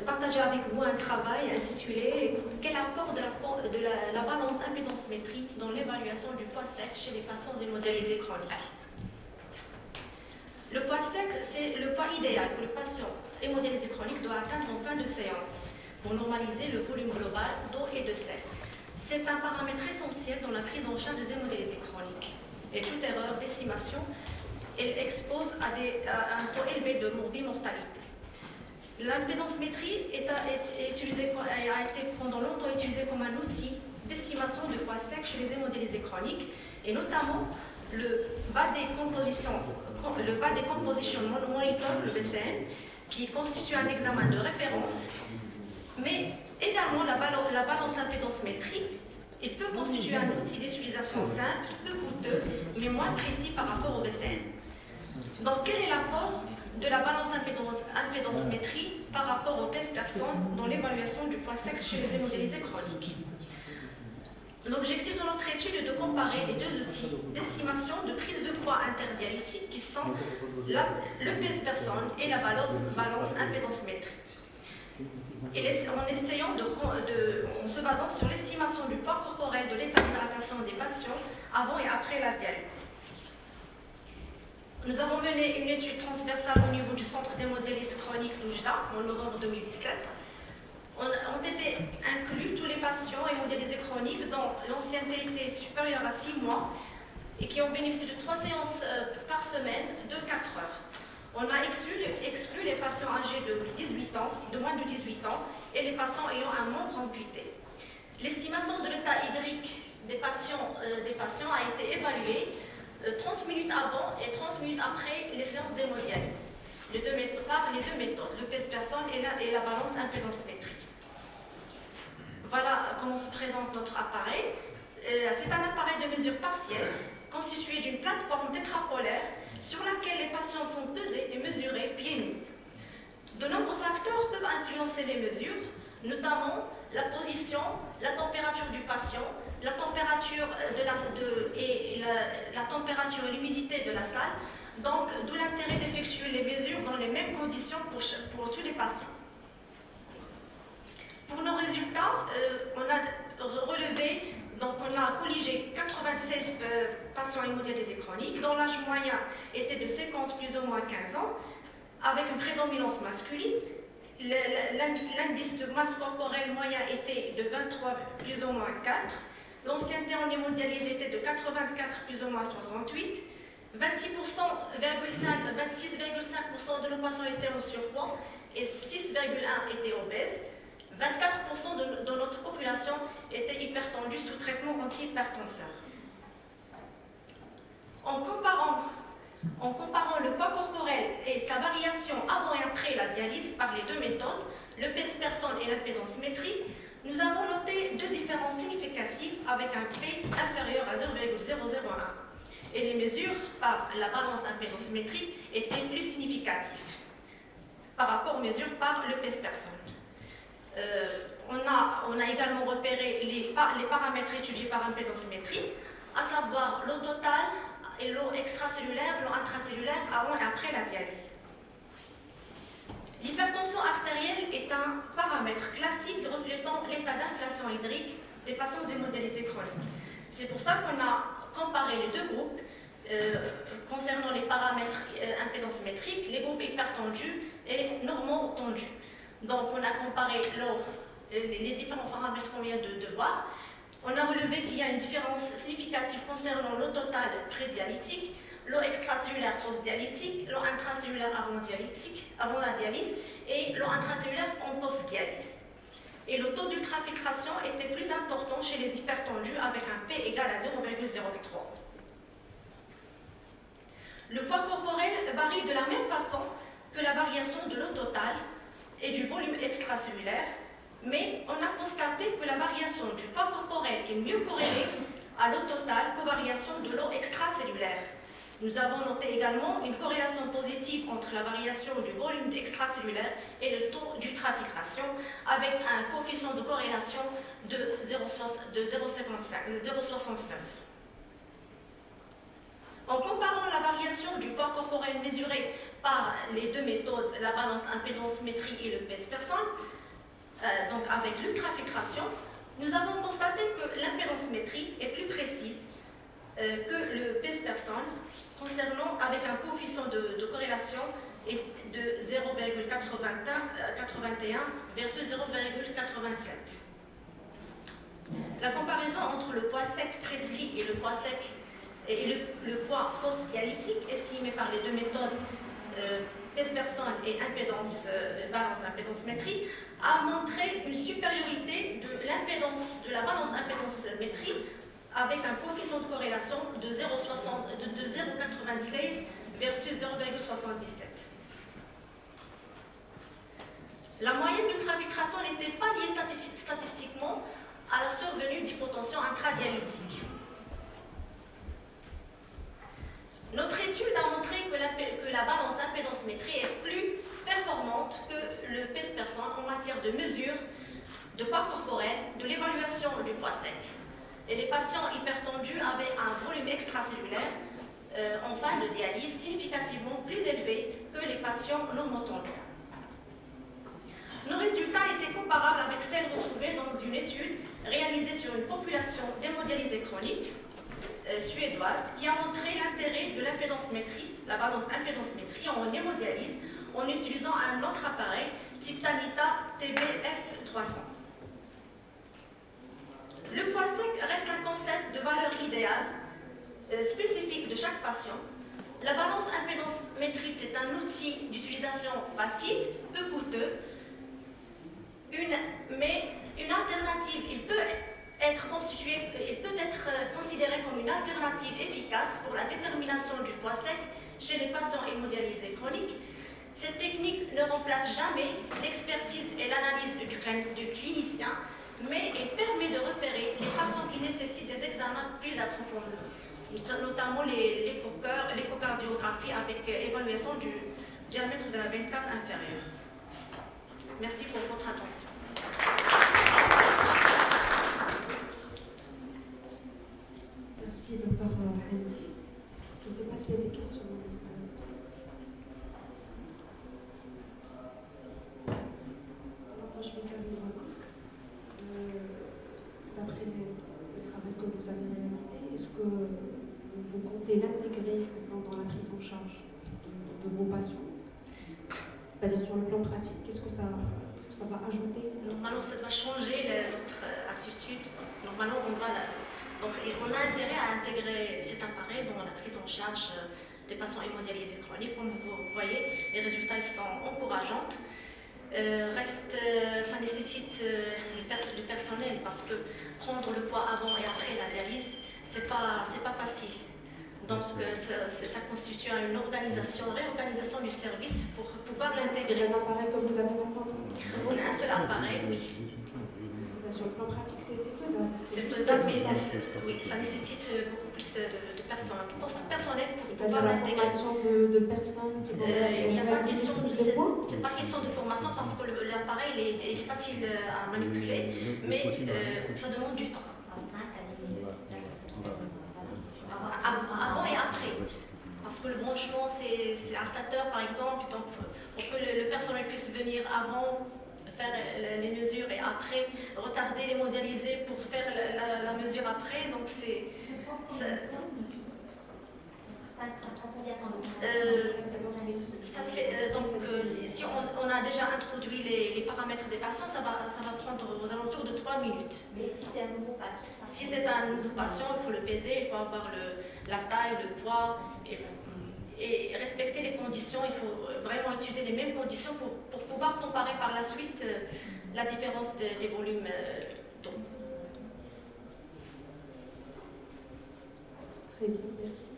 partager avec vous un travail intitulé « Quel apport de la balance impédance-métrie dans l'évaluation du poids sec chez les patients hémodialysés chroniques ?» Le poids sec, c'est le poids idéal que le patient hémodialysé chronique doit atteindre en fin de séance pour normaliser le volume global d'eau et de sel. C'est un paramètre essentiel dans la prise en charge des hémodialysés chroniques. Et toute erreur d'estimation, elle expose à un taux élevé de morbimortalité. L'impédance-métrie a été pendant longtemps utilisée comme un outil d'estimation de poids sec chez les hémodialysés chroniques, et notamment le Body Composition Monitor, le BCM, qui constitue un examen de référence, mais également la balance impédance-métrie. Il peut constituer un outil d'utilisation simple, peu coûteux, mais moins précis par rapport au BCM. Donc, quel est l'apport de la balance impédance-métrie par rapport aux personnes dans l'évaluation du poids sec chez les hémodialysés chroniques? L'objectif de notre étude est de comparer les deux outils d'estimation de prise de poids interdialytique qui sont le PS-personne et la balance impédance-métrie. Et en se basant sur l'estimation du poids corporel de l'état d'hydratation des patients avant et après la dialyse. Nous avons mené une étude transversale au niveau du centre d'hémodialyse chronique Loujda en novembre 2017. Ont été inclus tous les patients hémodialysés chroniques dont l'ancienneté était supérieure à 6 mois et qui ont bénéficié de 3 séances par semaine de 4 heures. On a exclu les patients âgés de moins de 18 ans et les patients ayant un membre amputé. L'estimation de l'état hydrique des patients a été évaluée 30 minutes avant et 30 minutes après les séances d'hémodialyse par les deux méthodes, le PS-personne et la balance impédance-métrie. Voilà comment se présente notre appareil. C'est un appareil de mesure partielle constitué d'une plateforme tétrapolaire sur laquelle les patients sont pesés et mesurés pieds nus. De nombreux facteurs peuvent influencer les mesures, notamment la position, la température du patient, la température et l'humidité de la salle, donc d'où l'intérêt d'effectuer les mesures dans les mêmes conditions pour tous les patients. Pour nos résultats, on a relevé, donc on a colligé 96 patients hémodialysés chroniques, dont l'âge moyen était de 50 plus ou moins 15 ans, avec une prédominance masculine. L'indice de masse corporelle moyen était de 23 plus ou moins 4. L'ancienneté en hémodialyse était de 84 plus ou moins 68. 26,5% de nos patients étaient en surpoids et 6,1% étaient obèses. 24% de notre population était hypertendue sous traitement antihypertenseur. En comparant le poids corporel et sa variation avant et après la dialyse par les deux méthodes, le PS-personne et l'impédance-métrie, nous avons noté deux différences significatives avec un P inférieur à 0,001. Et les mesures par la balance impédance-métrie étaient plus significatives par rapport aux mesures par le PS-personne. On a également repéré les paramètres étudiés par impédance-métrie, à savoir l'eau totale et l'eau extracellulaire, l'eau intracellulaire avant et après la dialyse. L'hypertension artérielle est un paramètre classique reflétant l'état d'inflation hydrique des patients hémodialysés chroniques. C'est pour ça qu'on a comparé les deux groupes concernant les paramètres impédance-métriques, les groupes hypertendus et normaux tendus. Donc on a comparé les différents paramètres qu'on vient de voir. On a relevé qu'il y a une différence significative concernant l'eau totale prédialytique, l'eau extracellulaire post-dialytique, l'eau intracellulaire avant la dialyse et l'eau intracellulaire en post-dialyse. Et le taux d'ultrafiltration était plus important chez les hypertendus avec un P égal à 0,03. Le poids corporel varie de la même façon que la variation de l'eau totale et du volume extracellulaire, mais on a constaté que la variation du poids corporel est mieux corrélée à l'eau totale qu'aux variations de l'eau extracellulaire. Nous avons noté également une corrélation positive entre la variation du volume extracellulaire et le taux d'ultrafiltration avec un coefficient de corrélation de 0,69. En comparant la variation du poids corporel mesuré par les deux méthodes, la balance impédance-métrie et le pèse-personne, donc avec l'ultrafiltration, nous avons constaté que l'impédance-métrie est plus précise que le pèse-personne, concernant avec un coefficient de corrélation de 0,81 versus 0,87. La comparaison entre le poids sec prescrit et le poids sec et le poids post-dialytique estimé par les deux méthodes pèse-personne et balance impédance-métrie a montré une supériorité de la balance impédance-métrie avec un coefficient de corrélation de 0,96 versus 0,77. La moyenne d'ultrafiltration n'était pas liée statistiquement à la survenue d'hypotension intradialytique. Notre étude a montré que la balance impédance-métrie est plus performante que le pèse-personne en matière de mesure de poids corporel, de l'évaluation du poids sec. Et les patients hypertendus avaient un volume extracellulaire en phase de dialyse significativement plus élevé que les patients normotendus. Nos résultats étaient comparables avec celles retrouvées dans une étude réalisée sur une population d'hémodialysés chroniques suédoise qui a montré l'intérêt de l'impédance-métrie, la balance impédance-métrie en hémodialyse en utilisant un autre appareil type Tanita TBF300. Le poids sec reste un concept de valeur idéale spécifique de chaque patient. La balance impédance-métrie, c'est un outil d'utilisation facile, peu coûteux, mais une alternative, il peut être considéré comme une alternative efficace pour la détermination du poids sec chez les patients hémodialysés chroniques. Cette technique ne remplace jamais l'expertise et l'analyse du clinicien, mais elle permet de repérer les patients qui nécessitent des examens plus approfondis, notamment l'échocardiographie avec évaluation du diamètre de la veine cave inférieure. Merci pour votre attention. Merci, Dr. Hamdi. Je ne sais pas s'il y a des questions. Alors, moi, je vais faire une remarque. D'après le travail que vous avez réalisé, est-ce que vous comptez l'intégrer dans la prise en charge de vos patients? C'est-à-dire sur le plan pratique, qu'est-ce que ça va ajouter? Normalement, ça va changer notre attitude. Normalement, donc, on a intérêt à intégrer cet appareil dans la prise en charge des patients hémodialysés chroniques. Comme vous voyez, les résultats sont encourageants. Ça nécessite du personnel parce que prendre le poids avant et après la dialyse, c'est pas facile. Donc, ça constitue une réorganisation du service pour pouvoir l'intégrer. C'est un appareil que vous avez maintenant? On a un seul appareil, oui. Sur le plan pratique, c'est faisable. C'est faisable, mais oui, ça nécessite beaucoup plus de personnel pour pouvoir l'intégrer. La formation de personnes qui vont il n'y a pas question c'est pas question de formation parce que l'appareil est facile à manipuler, mais ça demande du temps. Avant et après. Parce que le branchement, c'est à 7 heures par exemple, donc pour que le personnel puisse venir avant, faire les mesures et après retarder les mondialisés pour faire la mesure après. Donc si on a déjà introduit les paramètres des patients, ça va prendre aux alentours de 3 minutes. Mais si c'est un nouveau patient? Si c'est un nouveau patient, il faut le peser, il faut avoir la taille, le poids, et respecter les conditions. Il faut vraiment utiliser les mêmes conditions pour pouvoir comparer par la suite la différence des volumes d'eau. Très bien, merci.